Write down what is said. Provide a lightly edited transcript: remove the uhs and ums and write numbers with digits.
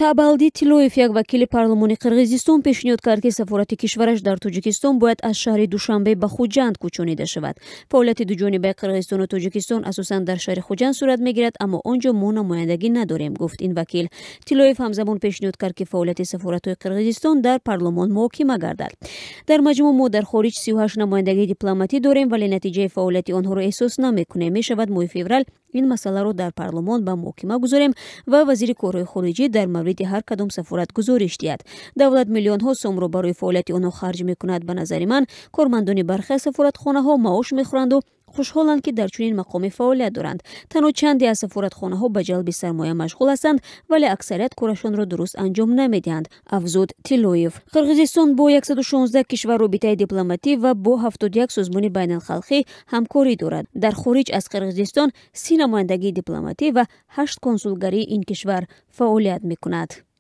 табалди Тилоев, як вакили парлумони Қирғизистон, пешниҳод кард, ки сафорати кишвараш дар Тоҷикистон бояд аз шаҳри Душанбе ба Хуҷанд кӯчонида шавад. Фаъолияти дуҷонибаи Қирғизистону Тоҷикистон асосан дар шаҳри Хуҷанд сурат мегирад, аммо онҷо мо намояндагӣ надорем, гуфт ин вакил. Тилоев ҳамзамон пешниҳод кард, ки фаъолияти сафоратҳои Қирғизистон дар парлумон муҳокима гардад. Дар маҷмӯъ мо дар хорич 38 намояндагии дипломатӣ дорем, вале натиҷаи фаъолияти онҳоро эҳсос намекунем. Мешавад моҳи феврал ин масъаларо дар парлумон ба муҳокима гузорем ва вазири корҳои хориҷӣ дар мавриди ҳар кадом сафорат гузориш диҳад. Давлат миллионҳо сомро барои фаъолияти онҳо харҷ мекунад. Ба назари ман кормандони бархе аз сафоратхонаҳо маош мехӯранду хушҳоланд, ки дар чунин мақоми фаъолият доранд. Танҳо чанде аз сафоратхонаҳо ба ҷалби сармоя машғул ҳастанд, вале аксарият корашонро дуруст анҷом намедиҳанд, афзуд Тилоев. Қирғизистон бо 116 кишвар робитаи дипломатӣ ва бо 71 созмони байналхалқӣ ҳамкорӣ дорад. Дар хориҷ аз Қирғизистон 30 намояндагии дипломатӣ ва 8 консулгарии ин кишвар фаъолият мекунад.